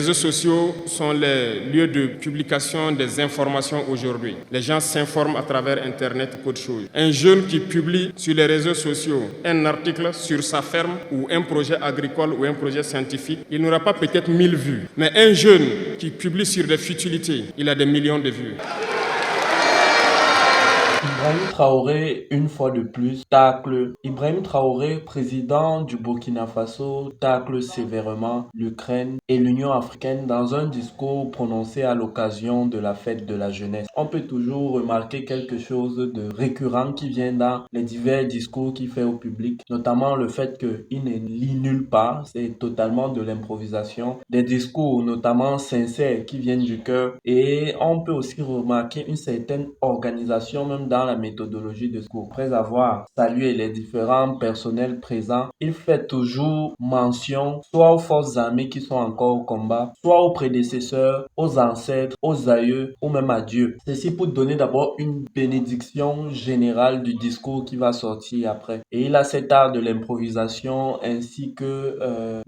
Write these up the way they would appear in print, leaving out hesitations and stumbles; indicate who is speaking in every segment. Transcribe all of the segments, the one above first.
Speaker 1: Les réseaux sociaux sont les lieux de publication des informations aujourd'hui. Les gens s'informent à travers Internet et d'autres choses. Un jeune qui publie sur les réseaux sociaux un article sur sa ferme ou un projet agricole ou un projet scientifique, il n'aura pas peut-être 1000 vues. Mais un jeune qui publie sur des futilités, il a des millions de vues.
Speaker 2: Ibrahim Traoré, une fois de plus, tacle. Ibrahim Traoré, président du Burkina Faso, tacle sévèrement l'Ukraine et l'Union africaine dans un discours prononcé à l'occasion de la fête de la jeunesse. On peut toujours remarquer quelque chose de récurrent qui vient dans les divers discours qu'il fait au public, notamment le fait qu'il ne lit nulle part, c'est totalement de l'improvisation. Des discours notamment sincères qui viennent du cœur, et on peut aussi remarquer une certaine organisation même dans la méthodologie de discours. Après avoir salué les différents personnels présents, il fait toujours mention soit aux forces armées qui sont encore au combat, soit aux prédécesseurs, aux ancêtres, aux aïeux ou même à Dieu. Ceci pour donner d'abord une bénédiction générale du discours qui va sortir après. Et il a cet art de l'improvisation ainsi que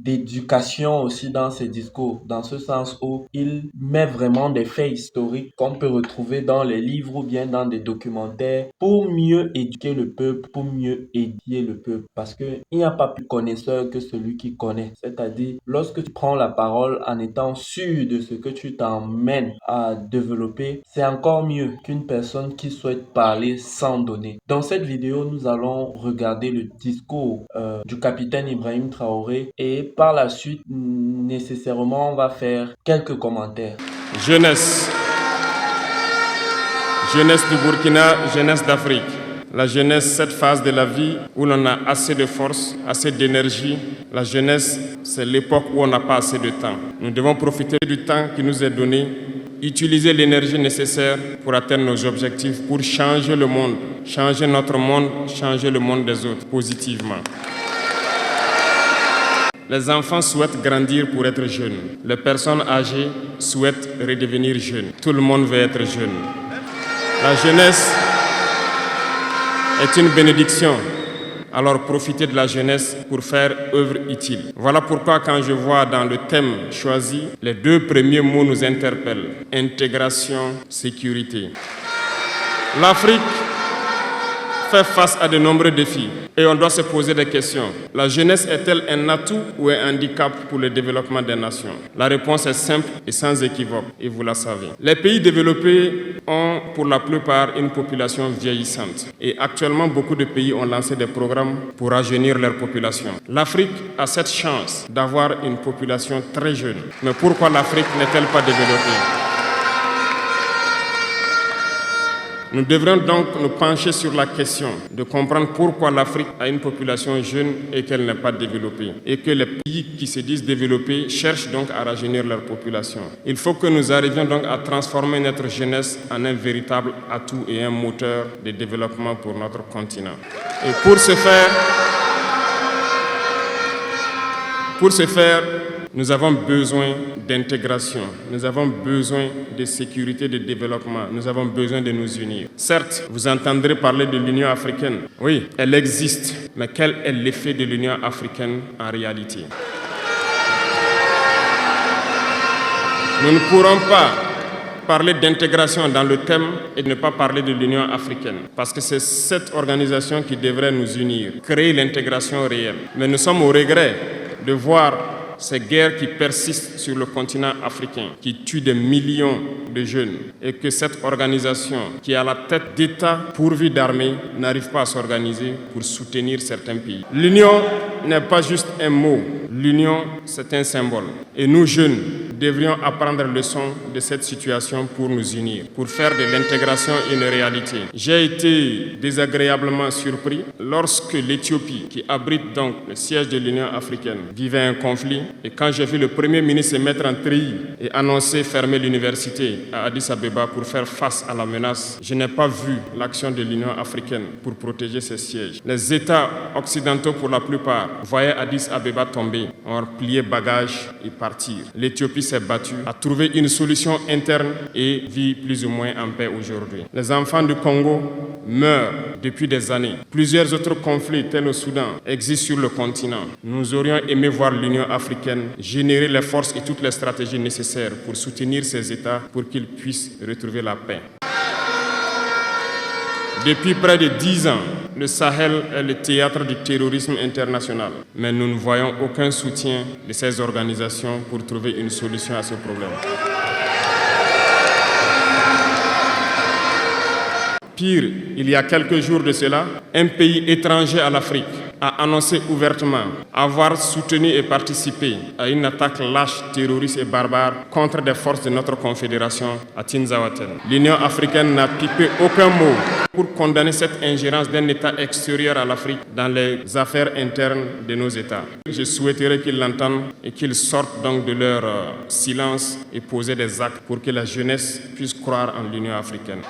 Speaker 2: d'éducation aussi dans ses discours, dans ce sens où il met vraiment des faits historiques qu'on peut retrouver dans les livres ou bien dans des documentaires pour mieux éduquer le peuple, pour mieux édifier le peuple. Parce que il n'y a pas plus connaisseur que celui qui connaît. C'est-à-dire, lorsque tu prends la parole en étant sûr de ce que tu t'emmènes à développer, c'est encore mieux qu'une personne qui souhaite parler sans donner. Dans cette vidéo, nous allons regarder le discours du capitaine Ibrahim Traoré et par la suite, nécessairement, on va faire quelques commentaires.
Speaker 1: Jeunesse du Burkina, jeunesse d'Afrique. La jeunesse, cette phase de la vie où l'on a assez de force, assez d'énergie. La jeunesse, c'est l'époque où on n'a pas assez de temps. Nous devons profiter du temps qui nous est donné, utiliser l'énergie nécessaire pour atteindre nos objectifs, pour changer le monde, changer notre monde, changer le monde des autres positivement. Les enfants souhaitent grandir pour être jeunes. Les personnes âgées souhaitent redevenir jeunes. Tout le monde veut être jeune. La jeunesse est une bénédiction. Alors profitez de la jeunesse pour faire œuvre utile. Voilà pourquoi quand je vois dans le thème choisi, les deux premiers mots nous interpellent. Intégration, sécurité. L'Afrique fait face à de nombreux défis et on doit se poser des questions. La jeunesse est-elle un atout ou un handicap pour le développement des nations? La réponse est simple et sans équivoque, et vous la savez. Les pays développés ont pour la plupart une population vieillissante et actuellement beaucoup de pays ont lancé des programmes pour rajeunir leur population. L'Afrique a cette chance d'avoir une population très jeune. Mais pourquoi l'Afrique n'est-elle pas développée? Nous devrions donc nous pencher sur la question de comprendre pourquoi l'Afrique a une population jeune et qu'elle n'est pas développée. Et que les pays qui se disent développés cherchent donc à rajeunir leur population. Il faut que nous arrivions donc à transformer notre jeunesse en un véritable atout et un moteur de développement pour notre continent. Et pour ce faire, nous avons besoin d'intégration, nous avons besoin de sécurité, de développement, nous avons besoin de nous unir. Certes, vous entendrez parler de l'Union africaine. Oui, elle existe, mais quel est l'effet de l'Union africaine en réalité? Nous ne pourrons pas parler d'intégration dans le thème et ne pas parler de l'Union africaine, parce que c'est cette organisation qui devrait nous unir, créer l'intégration réelle. Mais nous sommes au regret de voir ces guerres qui persistent sur le continent africain, qui tuent des millions de jeunes, et que cette organisation, qui est à la tête d'États pourvus d'armées, n'arrive pas à s'organiser pour soutenir certains pays. L'union n'est pas juste un mot, l'union c'est un symbole. Et nous jeunes devrions apprendre leçon de cette situation pour nous unir, pour faire de l'intégration une réalité. J'ai été désagréablement surpris lorsque l'Éthiopie, qui abrite donc le siège de l'Union africaine, vivait un conflit. Et quand j'ai vu le Premier ministre se mettre en treillis et annoncer fermer l'université à Addis Abeba pour faire face à la menace, je n'ai pas vu l'action de l'Union africaine pour protéger ses sièges. Les États occidentaux, pour la plupart, voyaient Addis Abeba tomber, ont plié bagages et partir. L'Éthiopie s'est battu, a trouvé une solution interne et vit plus ou moins en paix aujourd'hui. Les enfants du Congo meurent depuis des années. Plusieurs autres conflits, tels au Soudan, existent sur le continent. Nous aurions aimé voir l'Union africaine générer les forces et toutes les stratégies nécessaires pour soutenir ces États pour qu'ils puissent retrouver la paix. Depuis près de 10 ans, le Sahel est le théâtre du terrorisme international. Mais nous ne voyons aucun soutien de ces organisations pour trouver une solution à ce problème. Pire, il y a quelques jours de cela, un pays étranger à l'Afrique a annoncé ouvertement avoir soutenu et participé à une attaque lâche, terroriste et barbare contre des forces de notre confédération à Tinzaouaten. L'Union africaine n'a pipé aucun mot pour condamner cette ingérence d'un État extérieur à l'Afrique dans les affaires internes de nos États. Je souhaiterais qu'ils l'entendent et qu'ils sortent donc de leur silence et poser des actes pour que la jeunesse puisse croire en l'Union africaine.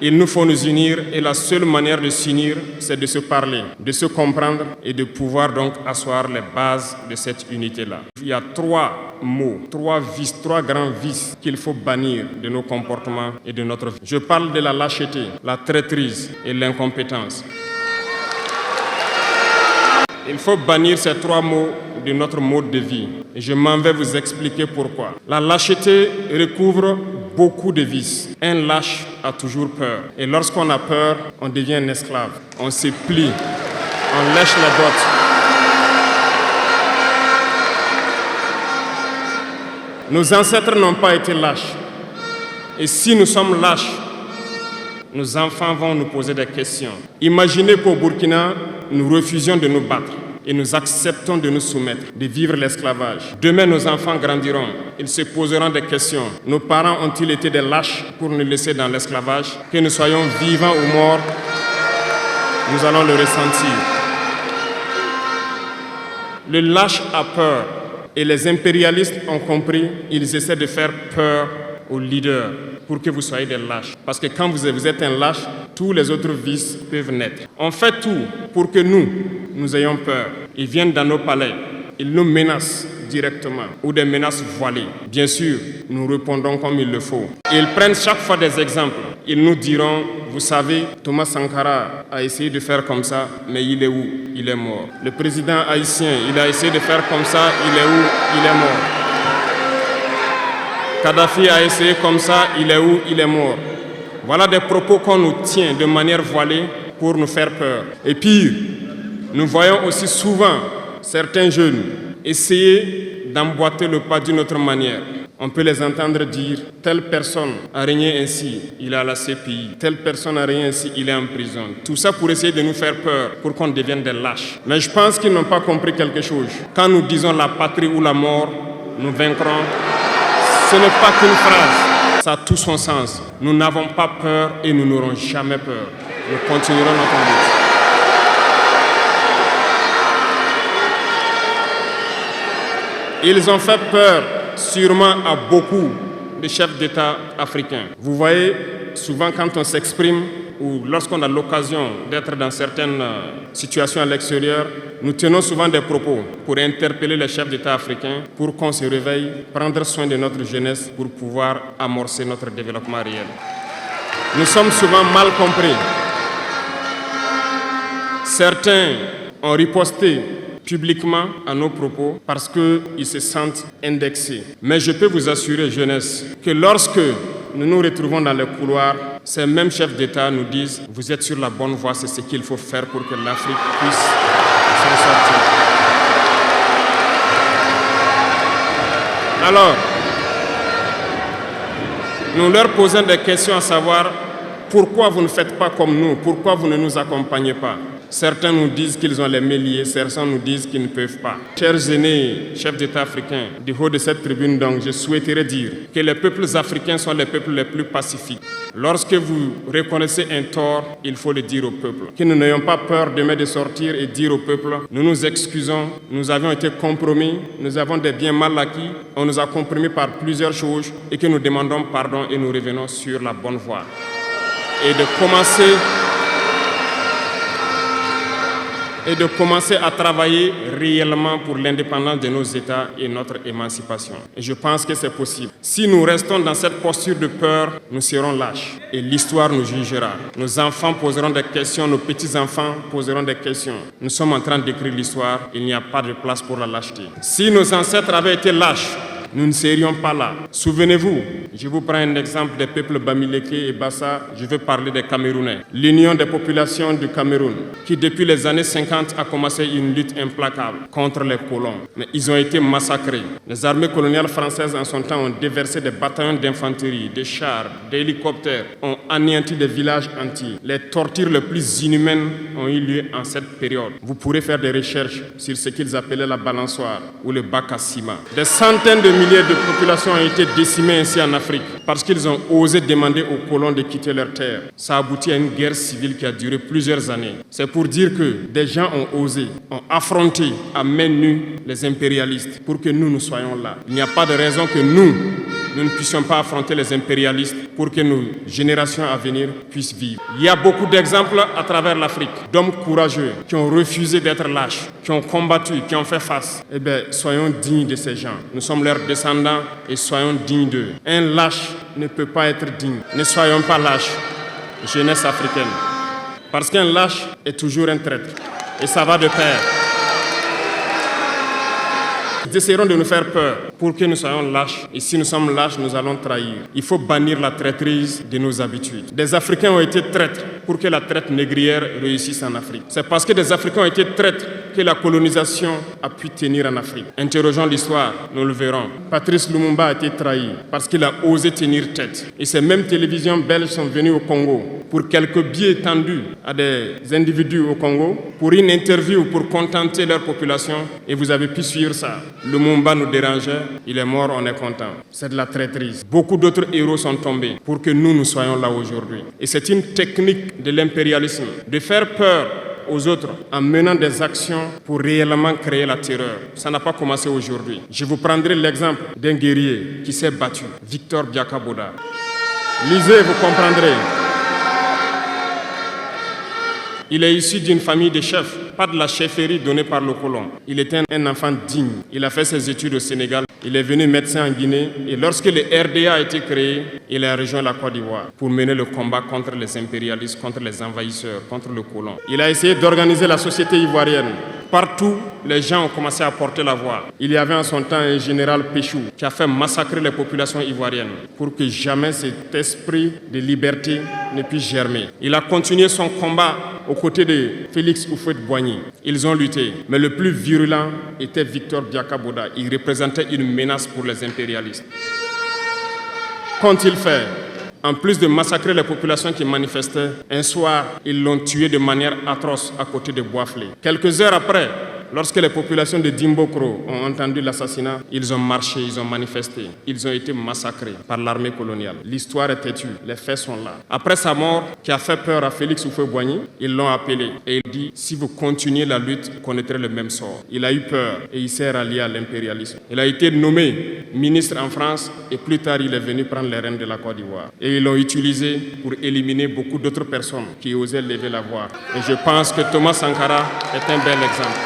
Speaker 1: Il nous faut nous unir et la seule manière de s'unir, c'est de se parler, de se comprendre et de pouvoir donc asseoir les bases de cette unité-là. Il y a 3 mots, 3 vices, 3 grands vices qu'il faut bannir de nos comportements et de notre vie. Je parle de la lâcheté, la traîtrise et l'incompétence. Il faut bannir ces 3 mots de notre mode de vie. Et je m'en vais vous expliquer pourquoi. La lâcheté recouvre beaucoup de vices. Un lâche a toujours peur. Et lorsqu'on a peur, on devient un esclave. On se plie. On lèche la botte. Nos ancêtres n'ont pas été lâches. Et si nous sommes lâches, nos enfants vont nous poser des questions. Imaginez qu'au Burkina, nous refusions de nous battre et nous acceptons de nous soumettre, de vivre l'esclavage. Demain, nos enfants grandiront. Ils se poseront des questions. Nos parents ont-ils été des lâches pour nous laisser dans l'esclavage? Que nous soyons vivants ou morts, nous allons le ressentir. Le lâche a peur et les impérialistes ont compris. Ils essaient de faire peur aux leaders pour que vous soyez des lâches. Parce que quand vous êtes un lâche, tous les autres vices peuvent naître. On fait tout pour que nous ayons peur. Ils viennent dans nos palais, ils nous menacent directement ou des menaces voilées. Bien sûr, nous répondons comme il le faut. Ils prennent chaque fois des exemples. Ils nous diront, vous savez, Thomas Sankara a essayé de faire comme ça, mais il est où? Il est mort. Le président haïtien, il a essayé de faire comme ça, il est où? Il est mort. Kadhafi a essayé comme ça, il est où? Il est mort. Voilà des propos qu'on nous tient de manière voilée pour nous faire peur. Et pire, nous voyons aussi souvent certains jeunes essayer d'emboîter le pas d'une autre manière. On peut les entendre dire « telle personne a régné ainsi, il est à la CPI. Telle personne a régné ainsi, il est en prison. » Tout ça pour essayer de nous faire peur, pour qu'on devienne des lâches. Mais je pense qu'ils n'ont pas compris quelque chose. Quand nous disons la patrie ou la mort, nous vaincrons. Ce n'est pas qu'une phrase, ça a tout son sens. Nous n'avons pas peur et nous n'aurons jamais peur. Nous continuerons notre lutte. Ils ont fait peur sûrement à beaucoup de chefs d'État africains. Vous voyez, souvent quand on s'exprime ou lorsqu'on a l'occasion d'être dans certaines situations à l'extérieur, nous tenons souvent des propos pour interpeller les chefs d'État africains pour qu'on se réveille, prendre soin de notre jeunesse pour pouvoir amorcer notre développement réel. Nous sommes souvent mal compris. Certains ont riposté publiquement à nos propos parce qu'ils se sentent indexés. Mais je peux vous assurer, jeunesse, que lorsque nous nous retrouvons dans les couloirs, ces mêmes chefs d'État nous disent « Vous êtes sur la bonne voie, c'est ce qu'il faut faire pour que l'Afrique puisse s'en sortir. » Alors, nous leur posons des questions à savoir pourquoi vous ne faites pas comme nous, pourquoi vous ne nous accompagnez pas. Certains nous disent qu'ils ont les mains liées, certains nous disent qu'ils ne peuvent pas. Chers aînés, chefs d'État africains, du haut de cette tribune, donc, je souhaiterais dire que les peuples africains sont les peuples les plus pacifiques. Lorsque vous reconnaissez un tort, il faut le dire au peuple. Que nous n'ayons pas peur demain de sortir et dire au peuple, nous nous excusons, nous avions été compromis, nous avons des biens mal acquis, on nous a compromis par plusieurs choses et que nous demandons pardon et nous revenons sur la bonne voie. Et de commencer et de commencer à travailler réellement pour l'indépendance de nos États et notre émancipation. Et je pense que c'est possible. Si nous restons dans cette posture de peur, nous serons lâches et l'histoire nous jugera. Nos enfants poseront des questions, nos petits-enfants poseront des questions. Nous sommes en train d'écrire l'histoire, il n'y a pas de place pour la lâcheté. Si nos ancêtres avaient été lâches, nous ne serions pas là. Souvenez-vous, je vous prends un exemple des peuples Bamileke et Bassa, je veux parler des Camerounais. L'Union des populations du Cameroun, qui depuis les années 50 a commencé une lutte implacable contre les colons. Mais ils ont été massacrés. Les armées coloniales françaises en son temps ont déversé des bataillons d'infanterie, des chars, des hélicoptères, ont anéanti des villages entiers. Les tortures les plus inhumaines ont eu lieu en cette période. Vous pourrez faire des recherches sur ce qu'ils appelaient la balançoire ou le bac à ciment. Des centaines de milliers de populations ont été décimées ainsi en Afrique parce qu'ils ont osé demander aux colons de quitter leur terre. Ça a abouti à une guerre civile qui a duré plusieurs années. C'est pour dire que des gens ont osé, ont affronté à main nue les impérialistes pour que nous soyons là. Il n'y a pas de raison que nous ne puissions pas affronter les impérialistes pour que nos générations à venir puissent vivre. Il y a beaucoup d'exemples à travers l'Afrique d'hommes courageux qui ont refusé d'être lâches, qui ont combattu, qui ont fait face. Eh bien, soyons dignes de ces gens. Nous sommes leurs descendants et soyons dignes d'eux. Un lâche ne peut pas être digne. Ne soyons pas lâches, jeunesse africaine. Parce qu'un lâche est toujours un traître. Et ça va de pair. Ils essaieront de nous faire peur pour que nous soyons lâches. Et si nous sommes lâches, nous allons trahir. Il faut bannir la traîtrise de nos habitudes. Des Africains ont été traîtres pour que la traite négrière réussisse en Afrique. C'est parce que des Africains ont été traîtres que la colonisation a pu tenir en Afrique. Interrogeons l'histoire, nous le verrons. Patrice Lumumba a été trahi parce qu'il a osé tenir tête. Et ces mêmes télévisions belges sont venues au Congo pour quelques billets tendus à des individus au Congo, pour une interview, pour contenter leur population. Et vous avez pu suivre ça. Lumumba nous dérangeait, il est mort, on est content. C'est de la traîtrise. Beaucoup d'autres héros sont tombés pour que nous soyons là aujourd'hui. Et c'est une technique de l'impérialisme, de faire peur aux autres en menant des actions pour réellement créer la terreur. Ça n'a pas commencé aujourd'hui. Je vous prendrai l'exemple d'un guerrier qui s'est battu, Victor Biakaboda. Lisez, vous comprendrez. Il est issu d'une famille de chefs, pas de la chefferie donnée par le colon. Il était un enfant digne. Il a fait ses études au Sénégal. Il est venu médecin en Guinée. Et lorsque le RDA a été créé, il a rejoint la Côte d'Ivoire pour mener le combat contre les impérialistes, contre les envahisseurs, contre le colon. Il a essayé d'organiser la société ivoirienne. Partout, les gens ont commencé à porter la voix. Il y avait en son temps un général Péchou qui a fait massacrer les populations ivoiriennes pour que jamais cet esprit de liberté ne puisse germer. Il a continué son combat aux côtés de Félix Houphouët-Boigny. Ils ont lutté, mais le plus virulent était Victor Biakaboda. Il représentait une menace pour les impérialistes. Qu'ont-ils fait ? En plus de massacrer les populations qui manifestaient, un soir, ils l'ont tué de manière atroce à côté de Boisflé. Quelques heures après, lorsque les populations de Dimbokro ont entendu l'assassinat, ils ont marché, ils ont manifesté. Ils ont été massacrés par l'armée coloniale. L'histoire est têtue, les faits sont là. Après sa mort, qui a fait peur à Félix Houphouët-Boigny, ils l'ont appelé et il dit « Si vous continuez la lutte, vous connaîtrez le même sort ». Il a eu peur et il s'est rallié à l'impérialisme. Il a été nommé ministre en France et plus tard, il est venu prendre les rênes de la Côte d'Ivoire. Et ils l'ont utilisé pour éliminer beaucoup d'autres personnes qui osaient lever la voix. Et je pense que Thomas Sankara est un bel exemple.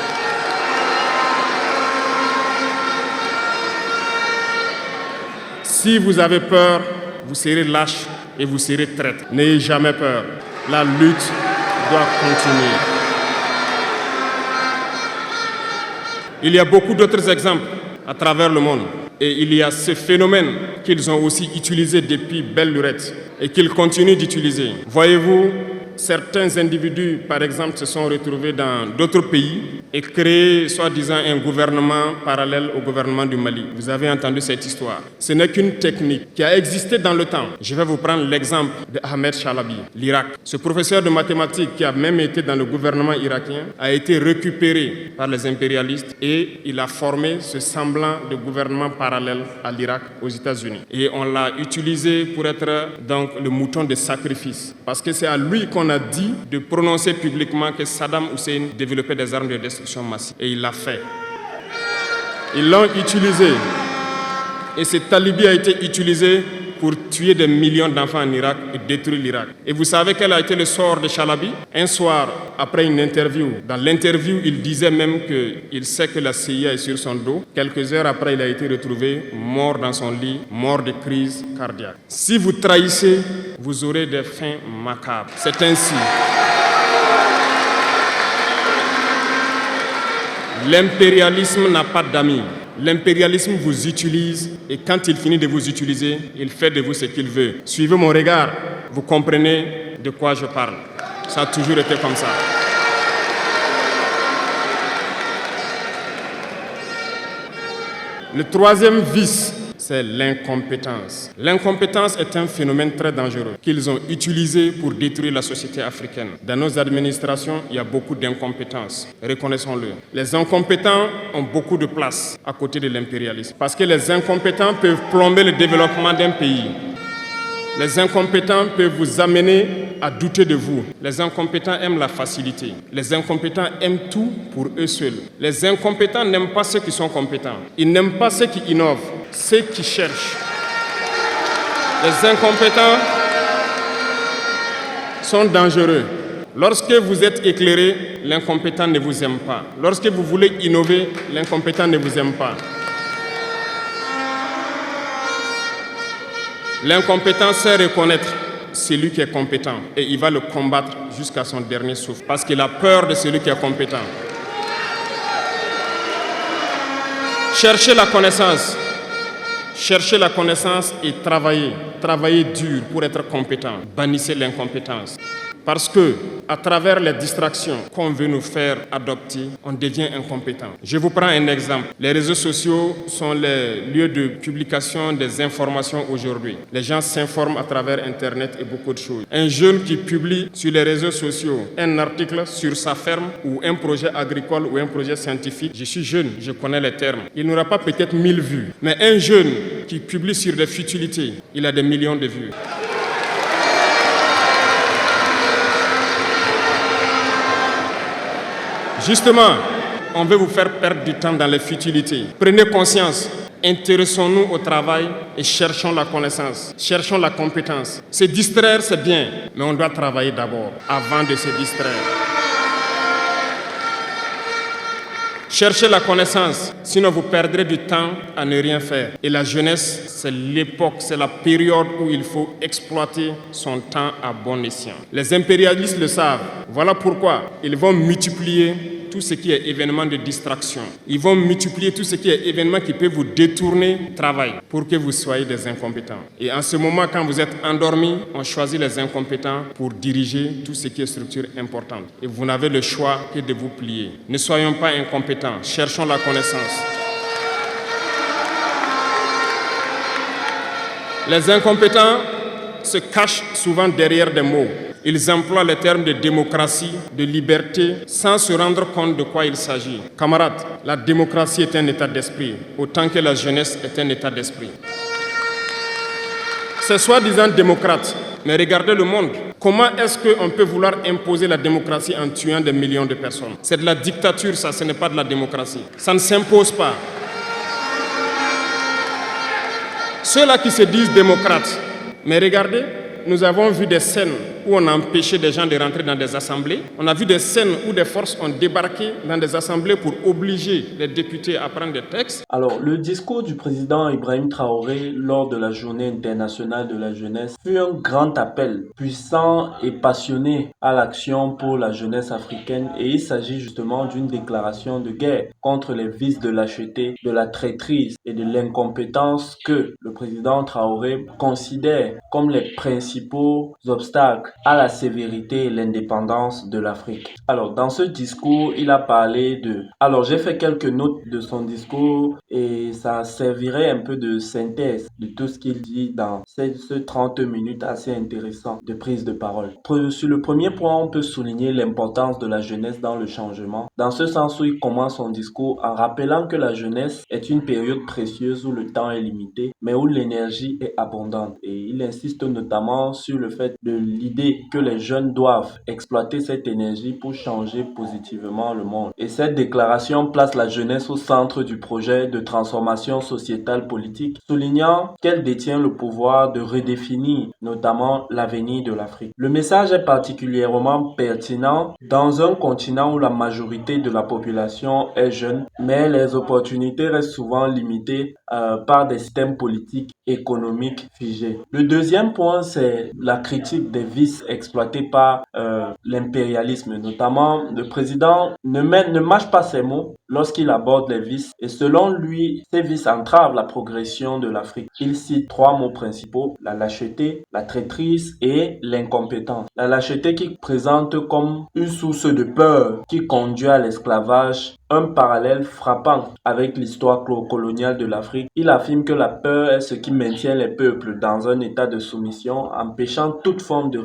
Speaker 1: Si vous avez peur, vous serez lâche et vous serez traître. N'ayez jamais peur. La lutte doit continuer. Il y a beaucoup d'autres exemples à travers le monde. Et il y a ce phénomène qu'ils ont aussi utilisé depuis belle lurette et qu'ils continuent d'utiliser. Voyez-vous, certains individus, par exemple, se sont retrouvés dans d'autres pays et créé, soi-disant, un gouvernement parallèle au gouvernement du Mali. Vous avez entendu cette histoire. Ce n'est qu'une technique qui a existé dans le temps. Je vais vous prendre l'exemple de Ahmed Chalabi, l'Irak. Ce professeur de mathématiques qui a même été dans le gouvernement irakien a été récupéré par les impérialistes et il a formé ce semblant de gouvernement parallèle à l'Irak, aux États-Unis. Et on l'a utilisé pour être donc le mouton de sacrifice. Parce que c'est à lui qu'on a dit de prononcer publiquement que Saddam Hussein développait des armes de destruction massive. Et il l'a fait. Ils l'ont utilisé. Et cet alibi a été utilisé pour tuer des millions d'enfants en Irak et détruire l'Irak. Et vous savez quel a été le sort de Chalabi? Un soir, après une interview, dans l'interview, il disait même qu'il sait que la CIA est sur son dos. Quelques heures après, il a été retrouvé mort dans son lit, mort de crise cardiaque. Si vous trahissez, vous aurez des fins macabres. C'est ainsi. L'impérialisme n'a pas d'amis. L'impérialisme vous utilise et quand il finit de vous utiliser, il fait de vous ce qu'il veut. Suivez mon regard, vous comprenez de quoi je parle. Ça a toujours été comme ça. Le troisième vice, c'est l'incompétence. L'incompétence est un phénomène très dangereux qu'ils ont utilisé pour détruire la société africaine. Dans nos administrations, il y a beaucoup d'incompétence, reconnaissons-le. Les incompétents ont beaucoup de place à côté de l'impérialisme parce que les incompétents peuvent plomber le développement d'un pays. Les incompétents peuvent vous amener à douter de vous. Les incompétents aiment la facilité. Les incompétents aiment tout pour eux seuls. Les incompétents n'aiment pas ceux qui sont compétents. Ils n'aiment pas ceux qui innovent, ceux qui cherchent. Les incompétents sont dangereux. Lorsque vous êtes éclairé, l'incompétent ne vous aime pas. Lorsque vous voulez innover, l'incompétent ne vous aime pas. L'incompétent sait reconnaître celui qui est compétent et il va le combattre jusqu'à son dernier souffle parce qu'il a peur de celui qui est compétent. Cherchez la connaissance. Cherchez la connaissance et travaillez. Travaillez dur pour être compétent. Bannissez l'incompétence. Parce que, à travers les distractions qu'on veut nous faire adopter, on devient incompétent. Je vous prends un exemple. Les réseaux sociaux sont les lieux de publication des informations aujourd'hui. Les gens s'informent à travers Internet et beaucoup de choses. Un jeune qui publie sur les réseaux sociaux un article sur sa ferme ou un projet agricole ou un projet scientifique, je suis jeune, je connais les termes. Il n'aura pas peut-être 1000 vues. Mais un jeune qui publie sur des futilités, il a des millions de vues. Justement, on veut vous faire perdre du temps dans les futilités. Prenez conscience, intéressons-nous au travail et cherchons la connaissance, cherchons la compétence. Se distraire, c'est bien, mais on doit travailler d'abord, avant de se distraire. Cherchez la connaissance, sinon vous perdrez du temps à ne rien faire. Et la jeunesse, c'est l'époque, c'est la période où il faut exploiter son temps à bon escient. Les impérialistes le savent. Voilà pourquoi ils vont multiplier tout ce qui est événement de distraction. Ils vont multiplier tout ce qui est événement qui peut vous détourner du travail pour que vous soyez des incompétents. Et en ce moment, quand vous êtes endormis, on choisit les incompétents pour diriger tout ce qui est structure importante. Et vous n'avez le choix que de vous plier. Ne soyons pas incompétents, cherchons la connaissance. Les incompétents se cachent souvent derrière des mots. Ils emploient les termes de démocratie, de liberté, sans se rendre compte de quoi il s'agit. Camarades, la démocratie est un état d'esprit, autant que la jeunesse est un état d'esprit. C'est soi-disant démocrate, mais regardez le monde. Comment est-ce qu'on peut vouloir imposer la démocratie en tuant des millions de personnes? C'est de la dictature, ça, ce n'est pas de la démocratie. Ça ne s'impose pas. Ceux-là qui se disent démocrates, mais regardez, nous avons vu des scènes où on a empêché des gens de rentrer dans des assemblées. On a vu des scènes où des forces ont débarqué dans des assemblées pour obliger les députés à prendre des textes.
Speaker 2: Alors, le discours du président Ibrahim Traoré lors de la Journée internationale de la jeunesse fut un grand appel puissant et passionné à l'action pour la jeunesse africaine et il s'agit justement d'une déclaration de guerre contre les vices de lâcheté, de la traîtrise et de l'incompétence que le président Traoré considère comme les principaux obstacles à la sévérité et l'indépendance de l'Afrique. Alors, dans ce discours, il a parlé de... Alors, j'ai fait quelques notes de son discours et ça servirait un peu de synthèse de tout ce qu'il dit dans ce 30 minutes assez intéressant de prise de parole. Sur le premier point, on peut souligner l'importance de la jeunesse dans le changement, dans ce sens où il commence son discours en rappelant que la jeunesse est une période précieuse où le temps est limité, mais où l'énergie est abondante. Et il insiste notamment sur le fait de l'idée l'idée que les jeunes doivent exploiter cette énergie pour changer positivement le monde. Et cette déclaration place la jeunesse au centre du projet de transformation sociétale politique, soulignant qu'elle détient le pouvoir de redéfinir notamment l'avenir de l'Afrique. Le message est particulièrement pertinent dans un continent où la majorité de la population est jeune, mais les opportunités restent souvent limitées par des systèmes politiques économiques figés. Le deuxième point, c'est la critique des vices exploités par l'impérialisme. Notamment, le président ne mâche pas ses mots lorsqu'il aborde les vices et selon lui, ces vices entravent la progression de l'Afrique. Il cite trois mots principaux: la lâcheté, la traîtrise et l'incompétence. La lâcheté qui présente comme une source de peur qui conduit à l'esclavage, un parallèle frappant avec l'histoire coloniale de l'Afrique. Il affirme que la peur est ce qui maintient les peuples dans un état de soumission, empêchant toute forme de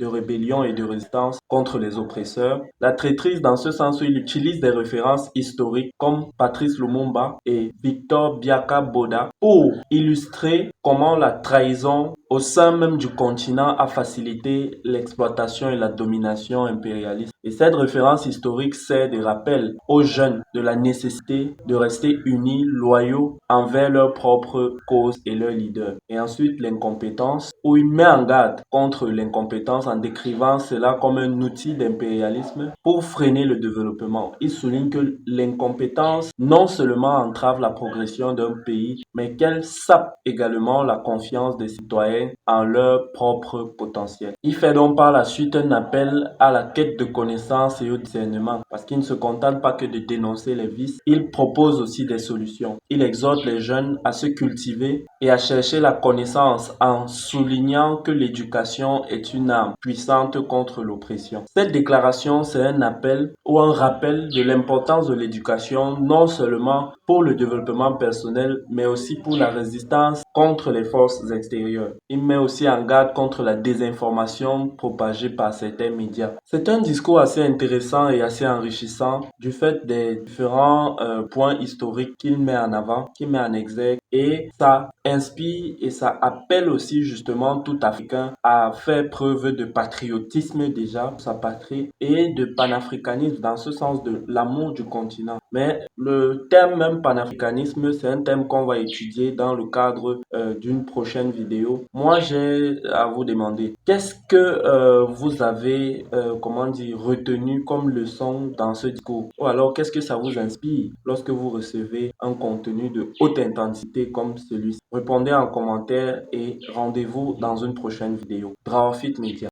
Speaker 2: rébellion et de résistance contre les oppresseurs. La traîtrise, dans ce sens où il utilise des références historiques comme Patrice Lumumba et Victor Biaka Boda pour illustrer comment la trahison au sein même du continent a facilité l'exploitation et la domination impérialiste. Et cette référence historique sert de rappel aux jeunes de la nécessité de rester unis, loyaux envers leur propre cause et leur leader. Et ensuite, l'incompétence, où il met en garde contre l'incompétence en décrivant cela comme un outil d'impérialisme pour freiner le développement. Il souligne que l'incompétence non seulement entrave la progression d'un pays, mais qu'elle sape également la confiance des citoyens en leur propre potentiel. Il fait donc par la suite un appel à la quête de connaissances et au discernement, parce qu'il ne se contente pas que de dénoncer les vices, il propose aussi des solutions. Il exhorte les jeunes à se cultiver et à chercher la connaissance en soulignant que l'éducation est une arme puissante contre l'oppression. Cette déclaration, c'est un appel ou un rappel de l'importance de l'éducation, non seulement pour le développement personnel, mais aussi pour la résistance contre les forces extérieures. Il met aussi en garde contre la désinformation propagée par certains médias. C'est un discours assez intéressant et assez enrichissant du fait des différents points historiques qu'il met en avant, qu'il met en exergue, et ça inspire et ça appelle aussi justement tout Africain à faire preuve de patriotisme déjà pour sa patrie et de panafricanisme dans ce sens de l'amour du continent. Mais le terme même panafricanisme, c'est un thème qu'on va étudier dans le cadre d'une prochaine vidéo. Moi, j'ai à vous demander, qu'est-ce que vous avez, retenu comme leçon dans ce discours? Ou alors, qu'est-ce que ça vous inspire lorsque vous recevez un contenu de haute intensité comme celui-ci? Répondez en commentaire et rendez-vous dans une prochaine vidéo. Drawfit Media.